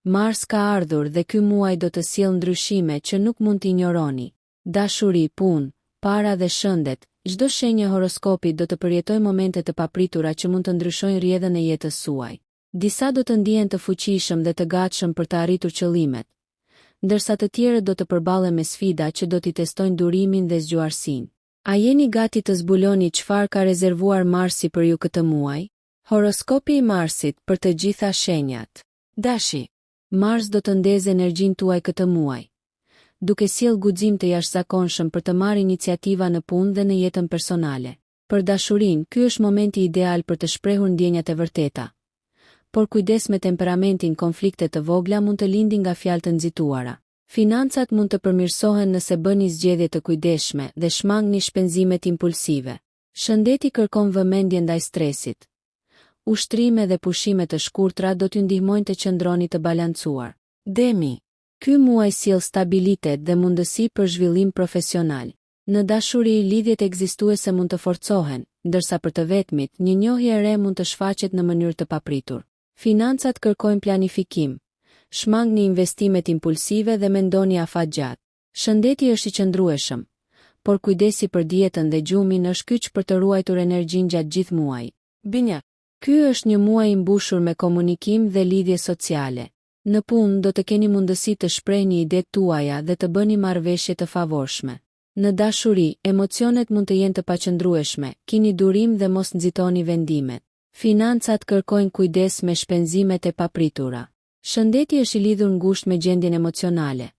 Mars ka ardhur dhe ky muaj do të sjellë ndryshime që nuk mund t'i injoroni. Dashuri, punë, para dhe shëndet, çdo shenjë horoskopi do të përjetojë momente të papritura që mund të ndryshojnë rrjedhën e jetës suaj. Disa do të ndihen të fuqishëm dhe të gatshëm për të arritur qëllimet, ndërsa të tjerët do të përballen me sfida që do t'i testojnë durimin dhe zgjuarsinë. A jeni gati të zbuloni çfarë ka rezervuar Marsi për ju këtë muaj? Horoskopi i Marsit për të gjitha shenjat. Dashi, Mars do të ndezë energjinë tuaj këtë muaj, duke sjellë guxim të jashtëzakonshëm për të marrë iniciativa në punë dhe në jetën personale. Për dashurinë, ky është momenti ideal për të shprehur ndjenjat e vërteta. Por kujdes me temperamentin, konflikte të vogla mund të lindin nga fjalë të nxituara. Financat mund të përmirësohen nëse bëni zgjedhje të kujdesshme dhe shmangni shpenzimet impulsive. Shëndeti kërkon vëmendje ndaj stresit. Ushtrime dhe pushime të shkurtra do t'ju ndihmojnë të qëndroni të balancuar. Demi, ky muaj sjell stabilitet dhe mundësi për zhvillim profesional. Në dashuri, lidhjet ekzistuese mund të forcohen, ndërsa për të vetmit, një njohje e re mund të shfaqet në mënyrë të papritur. Financat kërkojnë planifikim. Shmangni investimet impulsive dhe mendoni afatgjatë. Shëndeti është i qëndrueshëm, por kujdesi për dietën dhe gjumin është kyç për të ruajtur energjinë gjatë gjithë muajit. Binja, ky është një muaj i mbushur me komunikim dhe lidhje sociale. Në punë do të keni mundësi të shprehni idetë tuaja dhe të bëni marrëveshje të favorshme. Në dashuri, emocionet mund të jenë të paqëndrueshme, keni durim dhe mos nxitoni vendimet. Financat kërkojnë kujdes me shpenzimet e papritura. Shëndeti është i lidhur ngushtë me gjendjen emocionale.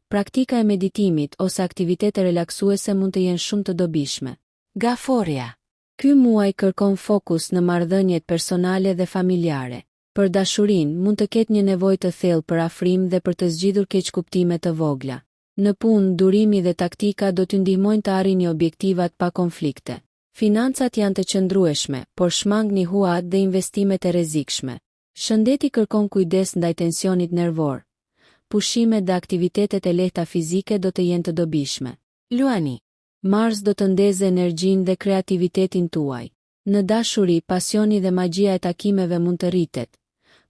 Praktika e meditimit ose aktivitete relaksuese mund të jenë shumë të dobishme. Gaforia. Ky muaj kërkon fokus në marrëdhëniet personale dhe familjare. Për dashurinë, mund të ketë një nevojë të thellë për afrim dhe për të zgjidhur keqkuptime të vogla. Në punë, durimi dhe taktika do t'ju ndihmojnë të arrini objektivat pa konflikte. Financat janë të qëndrueshme, por shmangni huat dhe investimet e rrezikshme. Shëndeti kërkon kujdes ndaj tensionit nervor. Pushimet dhe aktivitetet e lehta fizike do të jenë të dobishme. Luani. Mars do të ndezë energjinë dhe kreativitetin tuaj. Në dashuri, pasioni dhe magjia e takimeve mund të rritet,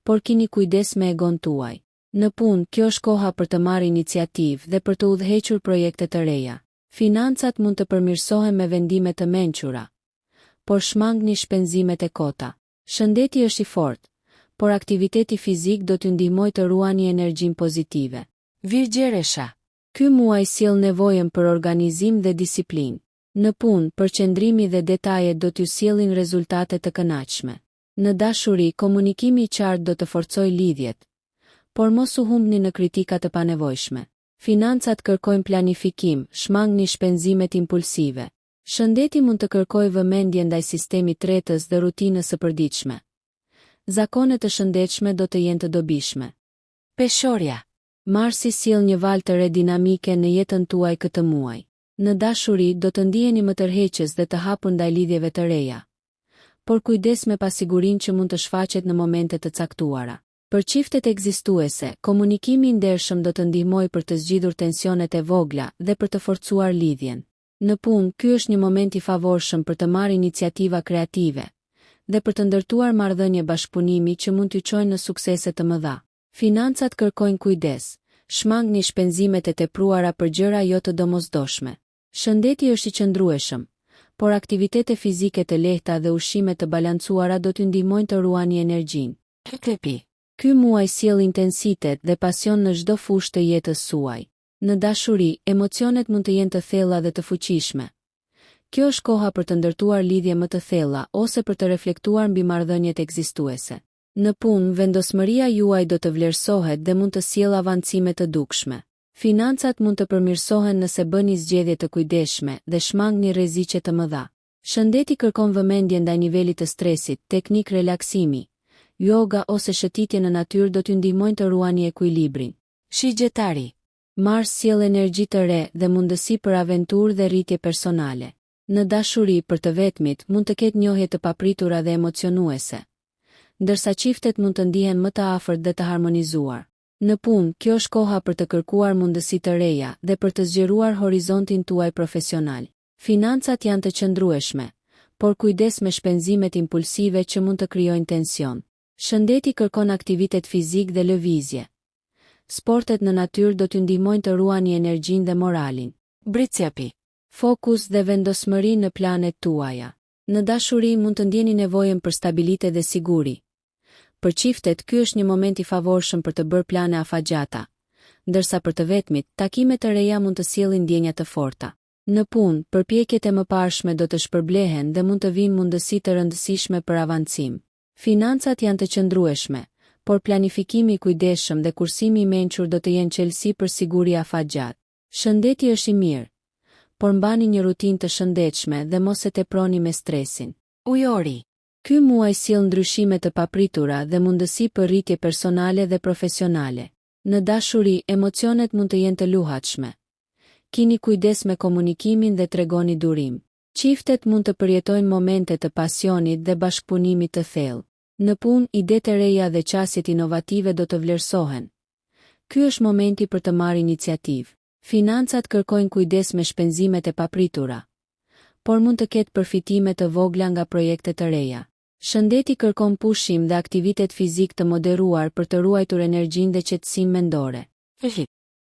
por keni kujdes me egon tuaj. Në punë, kjo është koha për të marrë iniciativë dhe për të udhëhequr projekte të reja. Financat mund të përmirësohen me vendime të mençura, por shmangni shpenzimet e kota. Shëndeti është i fortë, por aktiviteti fizik do t'ju ndihmojë të ruani energjinë pozitive. Virgjeresha. Ky muaj sjell nevojën për organizim dhe disiplinë. Në punë, përqendrimi dhe detajet do t'ju sjellin rezultate të kënaqshme. Në dashuri, komunikimi i qartë do të forcojë lidhjet, por mos u humbni në kritika të panevojshme. Financat kërkojnë planifikim, shmangni shpenzimet impulsive. Shëndeti mund të kërkojë vëmendje ndaj sistemit tretës dhe rutinës së përditshme. Zakonet e shëndetshme do të jenë të dobishme. Peshorja. Marsi sjell një valë të re dinamike në jetën tuaj këtë muaj. Në dashuri do të ndiheni më tërheqës dhe të hapur ndaj lidhjeve të reja. Por kujdes me pasigurinë që mund të shfaqet në momente të caktuara. Për çiftet ekzistuese, komunikimi i ndershëm do të ndihmojë për të zgjidhur tensionet e vogla dhe për të forcuar lidhjen. Në punë, ky është një moment i favorshëm për të marrë iniciativa kreative dhe për të ndërtuar marrëdhënie bashkëpunimi që mund t'ju çojnë në suksese të mëdha. Financat kërkojnë kujdes. Shmangni shpenzimet e tepruara për gjëra jo të domosdoshme. Shëndeti është i qëndrueshëm, por aktivitete fizike të lehta dhe ushqime të balancuara do t'ju ndihmojnë të ruani energjinë. Ky muaj sjell intensitet dhe pasion në çdo fushë të jetës suaj. Në dashuri, emocionet mund të jenë të thella dhe të fuqishme. Kjo është koha për të ndërtuar lidhje më të thella ose për të reflektuar mbi marrëdhëniet ekzistuese. Në punë, vendosmëria juaj do të vlerësohet dhe mund të sjellë avancime të dukshme. Financat mund të përmirësohen nëse bëni zgjedhje të kujdesshme dhe shmangni rreziqe të mëdha. Shëndeti kërkon vëmendje ndaj nivelit të stresit, teknik relaksimi, yoga ose shëtitje në natyrë do t'ju ndihmojnë të ruani ekuilibrin. Shigjetari. Mars sjell energji të re dhe mundësi për aventurë dhe rritje personale. Në dashuri, për të vetmit, mund të ketë njohje të papritura dhe emocionuese, ndërsa çiftet mund të ndihen më të afërt dhe të harmonizuar. Në punë, kjo është koha për të kërkuar mundësi të reja dhe për të zgjeruar horizontin tuaj profesional. Financat janë të qëndrueshme, por kujdes me shpenzimet impulsive që mund të krijojnë tension. Shëndeti kërkon aktivitet fizik dhe lëvizje. Sportet në natyrë do t'ju ndihmojnë të ruani energjinë dhe moralin. Britsjapi. Fokus dhe vendosmëri në planet tuaja. Në dashuri mund të ndjeni nevojën për stabilitet dhe siguri. Për çiftet ky është një moment i favorshëm për të bërë plane afatgjata, ndërsa për të vetmit, takimet e reja mund të sjellin ndjenja të forta. Në punë, përpjekjet e mëparshme do të shpërblehen dhe mund të vinë mundësi të rëndësishme për avancim. Financat janë të qëndrueshme, por planifikimi i kujdesshëm dhe kursimi i mençur do të jenë çelësi për siguri afatgjat. Shëndeti është i mirë, por mbani një rutinë të shëndetshme dhe mos e teproni me stresin. Ujori. Ky muaj sjell ndryshime të papritura dhe mundësi për rritje personale dhe profesionale. Në dashuri, emocionet mund të jenë të luhatshme. Kini kujdes me komunikimin dhe tregoni durim. Çiftet mund të përjetojnë momente të pasionit dhe bashkëpunimit të thellë. Në punë, idetë e reja dhe qasjet inovative do të vlerësohen. Ky është momenti për të marrë iniciativë. Financat kërkojnë kujdes me shpenzimet e papritura, por mund të ketë përfitime të vogla nga projekte të reja. Shëndeti kërkon pushim dhe aktivitet fizik të moderuar për të ruajtur energjinë dhe qetësinë mendore.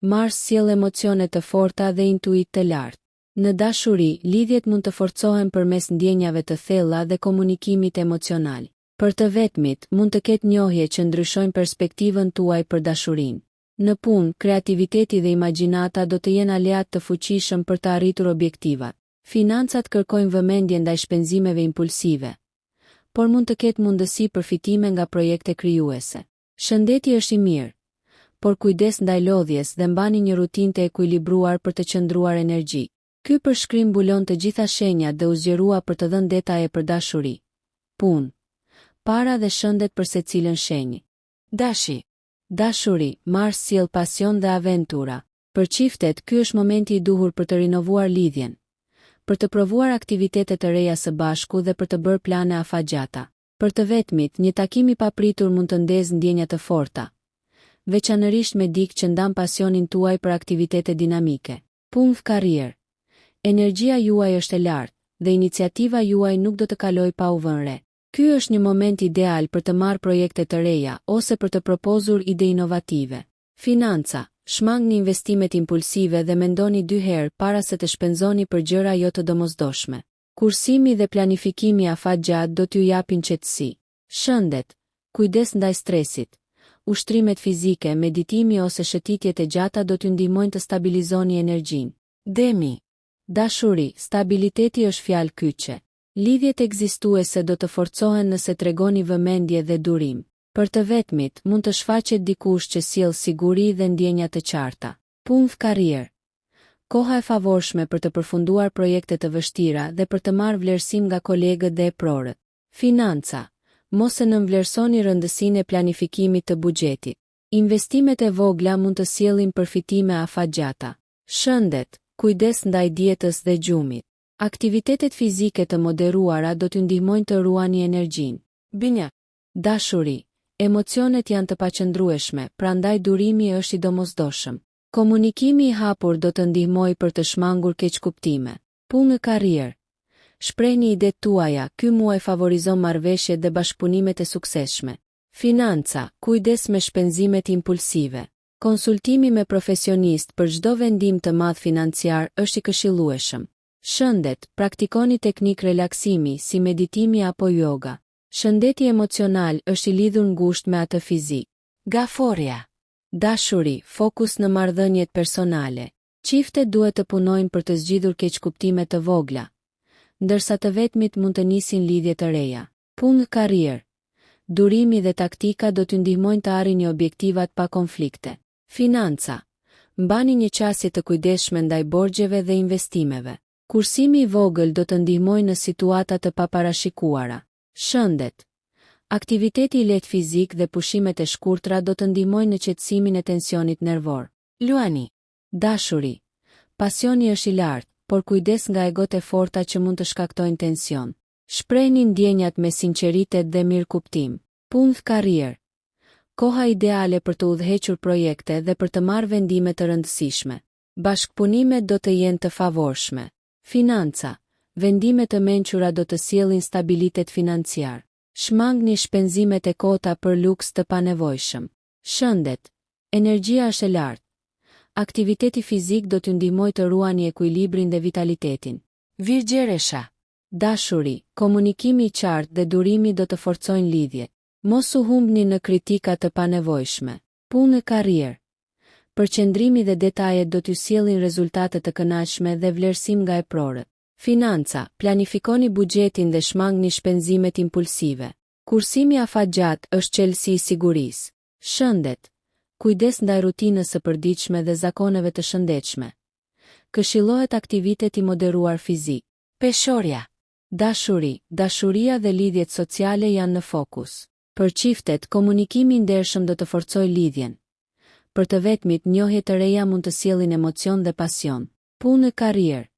Mars sjell emocione të forta dhe intuit të lartë. Në dashuri, lidhjet mund të forcohen përmes ndjenjave të thella dhe komunikimit emocional. Për të vetmit, mund të ketë njohje që ndryshojnë perspektivën tuaj për dashurinë. Në punë, kreativiteti dhe imagjinata do të jenë aleat të fuqishëm për të arritur objektivat. Financat kërkojnë vëmendje ndaj shpenzimeve impulsive, por mund të ketë mundësi përfitime nga projekte krijuese. Shëndeti është i mirë, por kujdes ndaj lodhjes dhe mbani një rutinë të ekuilibruar për të qëndruar energji. Ky përshkrim mbulon të gjitha shenjat dhe u zgjerua për të dhënë detaje për dashuri, punë, para dhe shëndet për secilën shenjë. Dashuri, Mars sjell pasion dhe aventura. Për çiftet, ky është momenti i duhur për të rinovuar lidhjen, për të provuar aktivitete të reja së bashku dhe për të bërë plane afatgjata. Për të vetmit, një takim i papritur mund të ndezë ndjenja të forta, veçanërisht me dikë që ndan pasionin tuaj për aktivitete dinamike. Punë, karrierë. Energjia juaj është e lartë dhe iniciativa juaj nuk do të kalojë pa u vënë re. Ky është një moment ideal për të marrë projekte të reja ose për të propozur ide inovative. Financa. Shmangni investimet impulsive dhe mendoni 2 herë para se të shpenzoni për gjëra jo të domosdoshme. Kursimi dhe planifikimi afatgjat do t'ju japin qetësi. Shëndet. Kujdes ndaj stresit. Ushtrimet fizike, meditimi ose shëtitjet e gjata do t'ju ndihmojnë të stabilizoni energjinë. Demi. Dashuri, stabiliteti është fjalë kyçe. Lidhjet ekzistuese do të forcohen nëse tregoni vëmendje dhe durim. Për të vetmit, mund të shfaqet dikush që sjell siguri dhe ndjenja të qarta. Punë, karrierë. Koha e favorshme për të përfunduar projekte të vështira dhe për të marrë vlerësim nga kolegët dhe eprorët. Financa. Mos e nënvlerësoni rëndësinë e planifikimit të buxhetit. Investimet e vogla mund të sjellin përfitime afatgjata. Shëndet. Kujdes ndaj dietës dhe gjumit. Aktivitetet fizike të moderuara do t'ju ndihmojnë të ruani energjinë. Binja. Dashuri. Emocionet janë të paqëndrueshme, prandaj durimi është i domosdoshëm. Komunikimi i hapur do të ndihmojë për të shmangur keqkuptime. Punë, karrierë. Shprehni idetë tuaja, ky muaj favorizon marrëveshjet dhe bashkëpunimet e suksesshme. Financa, kujdes me shpenzimet impulsive. Konsultimi me profesionist për çdo vendim të madh financiar është i këshillueshëm. Shëndet, praktikoni teknikë relaksimi si meditimi apo yoga. Shëndeti emocional është i lidhur ngushtë me atë fizik. Gaforja. Dashuri, fokus në marrëdhëniet personale. Çiftet duhet të punojnë për të zgjidhur keqkuptime të vogla, ndërsa të vetmit mund të nisin lidhje të reja. Punë, karrierë. Durimi dhe taktika do t'ju ndihmojnë të arrini objektivat pa konflikte. Financa. Mbani një qasje të kujdesshme ndaj borxheve dhe investimeve. Kursimi i vogël do të ndihmojë në situata të paparashikuara. Shëndet. Aktiviteti i lehtë fizik dhe pushimet e shkurtra do të ndihmojnë në qetësimin e tensionit nervor. Luani. Dashuri. Pasioni është i lartë, por kujdes nga egot e forta që mund të shkaktojnë tension. Shprehni ndjenjat me sinqeritet dhe mirëkuptim. Punë, karrierë. Koha ideale për të udhëhequr projekte dhe për të marrë vendime të rëndësishme. Bashkëpunimet do të jenë të favorshme. Financa. Vendimet të mençura do të sjellin stabilitet financiar. Shmangni shpenzimet e kota për luks të panevojshëm. Shëndet. Energjia është e lartë. Aktiviteti fizik do t'ju ndihmojë të ruani ekuilibrin dhe vitalitetin. Virgjeresha. Dashuri, komunikimi i qartë dhe durimi do të forcojnë lidhjet. Mos u humbni në kritika të panevojshme. Punë, karrierë. Përqendrimi dhe detajet do t'ju sjellin rezultate të kënaqshme dhe vlerësim nga eprorët. Financa, planifikoni buxhetin dhe shmangni shpenzimet impulsive. Kursimi afatgjat është çelësi i sigurisë. Shëndet. Kujdes ndaj rutinës së përditshme dhe zakoneve të shëndetshme. Këshillohet aktivitet i moderuar fizik. Peshorja. Dashuri, dashuria dhe lidhjet sociale janë në fokus. Për çiftet, komunikimi i ndershëm do të forcojë lidhjen. Për të vetmit, njohje të reja mund të sjellin emocion dhe pasion. Punë, karrierë.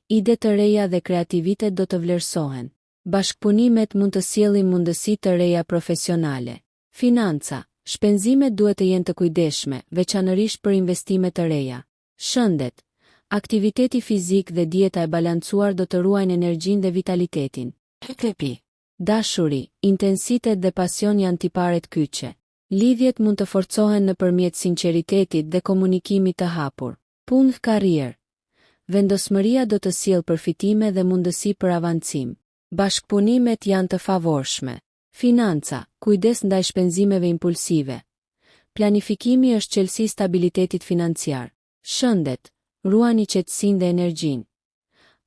Ide të reja dhe kreativitet do të vlerësohen. Bashkëpunimet mund të sjellin mundësi të reja profesionale. Financa. Shpenzimet duhet të jenë të kujdesshme, veçanërisht për investime të reja. Shëndet. Aktiviteti fizik dhe dieta e balancuar do të ruajnë energjinë dhe vitalitetin. Dashuri, intensitet dhe pasion janë tiparet kyçe. Lidhjet mund të forcohen nëpërmjet sinqeritetit dhe komunikimit të hapur. Punë, karrierë. Vendosmëria do të sjellë përfitime dhe mundësi për avancim. Bashkëpunimet janë të favorshme. Financa, kujdes ndaj shpenzimeve impulsive. Planifikimi është çelësi i stabilitetit financiar. Shëndet, ruani qetësinë dhe energjinë.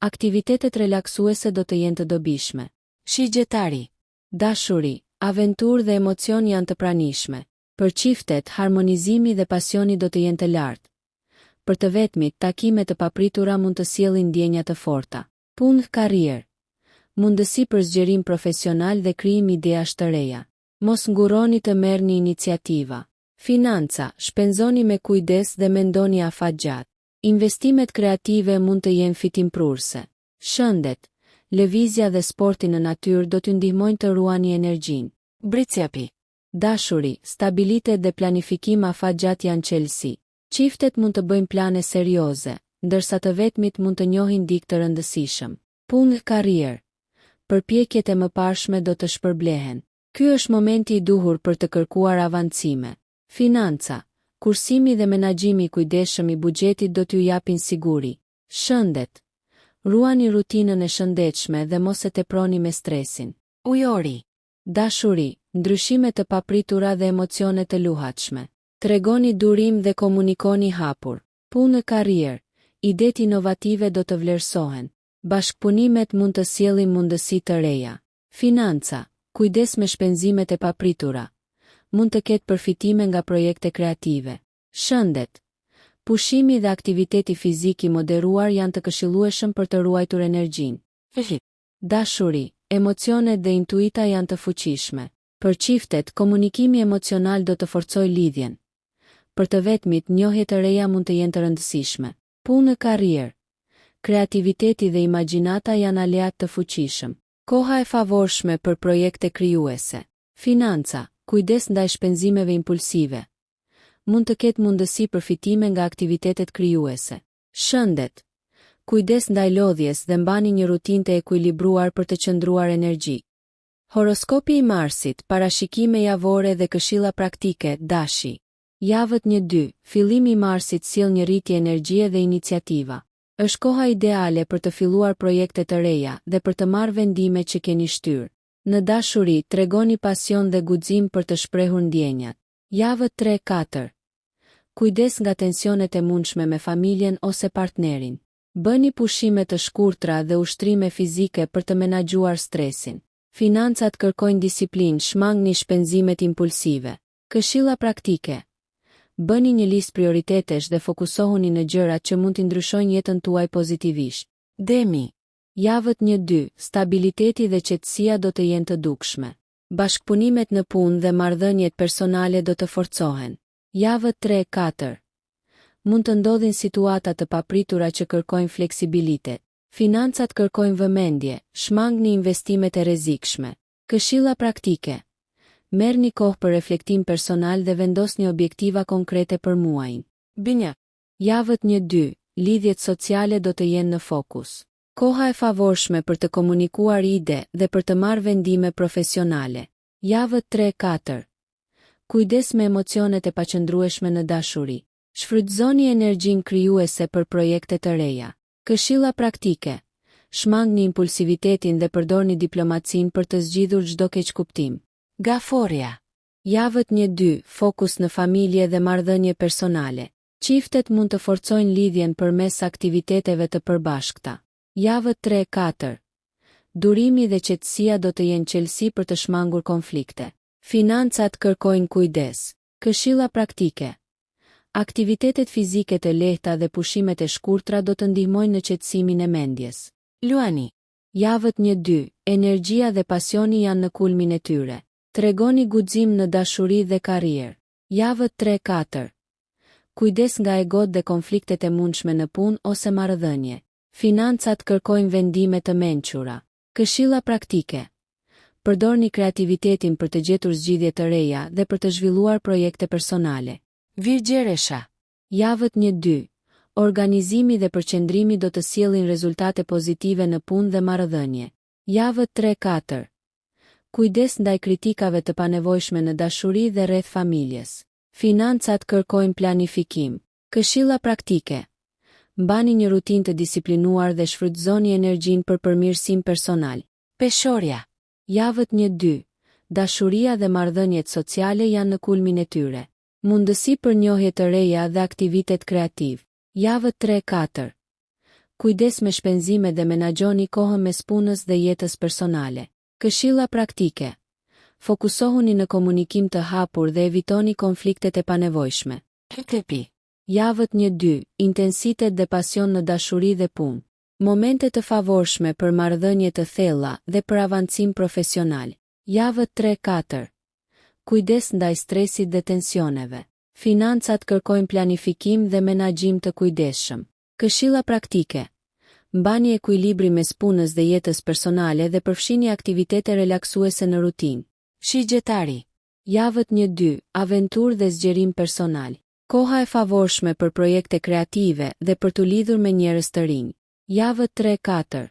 Aktivitetet relaksuese do të jenë të dobishme. Shigjetari. Dashuri, aventurë dhe emocion janë të pranishme. Për çiftet, harmonizimi dhe pasioni do të jenë të lartë. Për të vetmit, takime të papritura mund të sjellin ndjenja të forta. Punë, karrierë. Mundësi për zgjerim profesional dhe krijim ideash të reja. Mos ngurroni të merrni iniciativa. Financa, shpenzoni me kujdes dhe mendoni afatgjat. Investimet kreative mund të jenë fitimprurse. Shëndet, lëvizja dhe sporti në natyrë do t'ju ndihmojnë të ruani energjinë. Britsjapi. Dashuri, stabilitet dhe planifikim afatgjat janë çelësi. Çiftet mund të bëjnë plane serioze, ndërsa të vetmit mund të njohin dikë të rëndësishëm. Punë, karrierë. Përpjekjet e mëparshme do të shpërblehen. Ky është momenti i duhur për të kërkuar avancime. Financa, kursimi dhe menaxhimi i kujdesshëm i buxhetit do t'ju japin siguri. Shëndet, ruani rutinën e shëndetshme dhe mos e teproni me stresin. Ujori. Dashuri, ndryshime të papritura dhe emocione të luhatshme. Tregoni durim dhe komunikoni hapur. Punë, karrierë, idetë inovative do të vlerësohen. Bashkëpunimet mund të sjellin mundësi të reja. Financa, kujdes me shpenzimet e papritura. Mund të ketë përfitime nga projekte kreative. Shëndet, pushimi dhe aktiviteti fizik i moderuar janë të këshillueshëm për të ruajtur energjinë. Dashuri, emocionet dhe intuita janë të fuqishme. Për çiftet, komunikimi emocional do të forcojë lidhjen. Për të vetmit, njohje të reja mund të jenë të rëndësishme. Punë, karrierë. Kreativiteti dhe imagjinata janë aleat të fuqishëm. Koha e favorshme për projekte krijuese. Financa, kujdes ndaj shpenzimeve impulsive. Mund të ketë mundësi përfitime nga aktivitetet krijuese. Shëndet, kujdes ndaj lodhjes dhe mbani një rutinë të ekuilibruar për të qëndruar energji. Horoskopi i Marsit, parashikime javore dhe këshilla praktike, dashi. Javët 1-2, fillimi i Marsit sjell një rritje energjie dhe iniciativa. Është koha ideale për të filluar projekte të reja dhe për të marrë vendime që keni shtyrë. Në dashuri, tregoni pasion dhe guxim për të shprehur ndjenjat. Javët 3-4. Kujdes nga tensionet e mundshme me familjen ose partnerin. Bëni pushime të shkurtra dhe ushtrime fizike për të menaxhuar stresin. Financat kërkojnë disiplinë, shmangni shpenzimet impulsive. Këshilla praktike. Bëni një listë prioritetesh dhe fokusohuni në gjërat që mund t'i ndryshojnë jetën tuaj pozitivisht. Demi. Javët 1-2, stabiliteti dhe qetësia do të jenë të dukshme. Bashkëpunimet në punë dhe marrëdhëniet personale do të forcohen. Javët 3-4. Mund të ndodhin situata të papritura që kërkojnë fleksibilitet. Financat kërkojnë vëmendje, shmangni investimet e rrezikshme. Këshilla praktike. Merrni kohë për reflektim personal dhe vendosni objektiva konkrete për muajin. Binja. Javët 1-2, lidhjet sociale do të jenë në fokus. Koha e favorshme për të komunikuar ide dhe për të marrë vendime profesionale. Javët 3-4. Kujdes me emocionet e paqëndrueshme në dashuri. Shfrytëzoni energjinë krijuese për projekte të reja. Këshilla praktike. Shmangni impulsivitetin dhe përdorni diplomacinë për të zgjidhur çdo keqkuptim. Gaforja. Javët 1-2, fokus në familje dhe marrëdhënie personale. Çiftet mund të forcojnë lidhjen përmes aktiviteteve të përbashkëta. Javët 3-4. Durimi dhe qetësia do të jenë çelësi për të shmangur konflikte. Financat kërkojnë kujdes. Këshilla praktike. Aktivitetet fizike të lehta dhe pushimet e shkurtra do të ndihmojnë në qetësimin e mendjes. Luani. Javët 1-2, energjia dhe pasioni janë në kulmin e tyre. Tregoni guxim në dashuri dhe karrierë. Javët 3-4. Kujdes nga egot dhe konfliktet e mundshme në punë ose marrëdhënie. Financat kërkojnë vendime të mençura. Këshilla praktike. Përdorni kreativitetin për të gjetur zgjidhje të reja dhe për të zhvilluar projekte personale. Virgjeresha. Javët 1-2. Organizimi dhe përqendrimi do të sjellin rezultate pozitive në punë dhe marrëdhënie. Javët 3-4. Kujdes ndaj kritikave të panevojshme në dashuri dhe rreth familjes. Financat kërkojnë planifikim. Këshilla praktike. Mbani një rutinë të disiplinuar dhe shfrytëzoni energjinë për përmirësim personal. Peshorja. Javët 1-2. Dashuria dhe marrëdhëniet sociale janë në kulmin e tyre. Mundësi për njohje të reja dhe aktivitet kreativ. Javët 3-4. Kujdes me shpenzimet dhe menaxhoni kohën mes punës dhe jetës personale. Këshilla praktike. Fokusohuni në komunikim të hapur dhe evitoni konfliktet e panevojshme. Hekepi. Javët 1-2, intensitet dhe pasion në dashuri dhe punë. Momente të favorshme për marrëdhënie të thella dhe për avancim profesional. Javët 3-4. Kujdes ndaj stresit dhe tensioneve. Financat kërkojnë planifikim dhe menaxhim të kujdesshëm. Këshilla praktike. Mbani ekuilibri mes punës dhe jetës personale dhe përfshini aktivitete relaksuese në rutinë. Shigjetari. Javët 1-2, aventurë dhe zgjerim personal. Koha e favorshme për projekte kreative dhe për të lidhur me njerëz të rinj. Javët 3-4.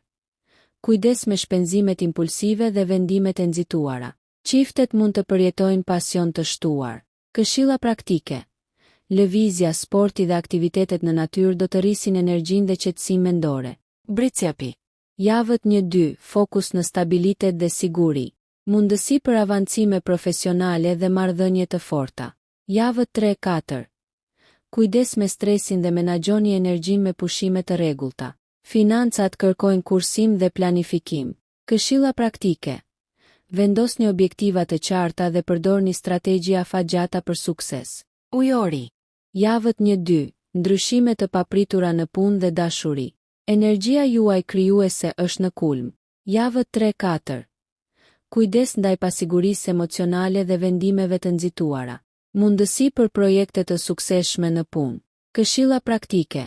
Kujdes me shpenzimet impulsive dhe vendimet e nxituara. Çiftet mund të përjetojnë pasion të shtuar. Këshilla praktike. Lëvizja, sporti dhe aktivitetet në natyrë do të rrisin energjinë dhe qetësinë mendore. Britsjapi. Javët 1-2, fokus në stabilitet dhe siguri. Mundësi për avancime profesionale dhe marrëdhënie të forta. Javët 3-4. Kujdes me stresin dhe menaxhoni energjinë me pushime të rregullta. Financat kërkojnë kursim dhe planifikim. Këshilla praktike. Vendosni objektiva të qarta dhe përdorni strategji afatgjata për sukses. Ujori. Javët 1-2, ndryshime të papritura në punë dhe dashuri. Energjia juaj krijuese është në kulm. Javët 3-4. Kujdes ndaj pasigurisë emocionale dhe vendimeve të nxituara. Mundësi për projekte të suksesshme në punë. Këshilla praktike.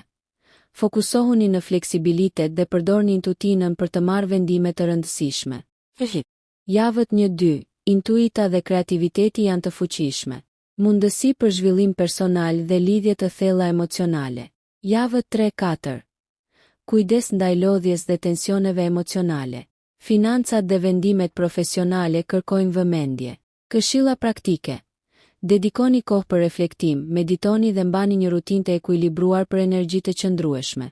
Fokusohuni në fleksibilitet dhe përdorni intuitinën për të marrë vendime të rëndësishme. Javët 1-2, intuita dhe kreativiteti janë të fuqishme. Mundësi për zhvillim personal dhe lidhje të thella emocionale. Javët 3-4. Kujdes ndaj lodhjes dhe tensioneve emocionale. Financat dhe vendimet profesionale kërkojnë vëmendje. Këshilla praktike. Dedikoni kohë për reflektim, meditoni dhe mbani një rutinë të ekuilibruar për energji të qëndrueshme.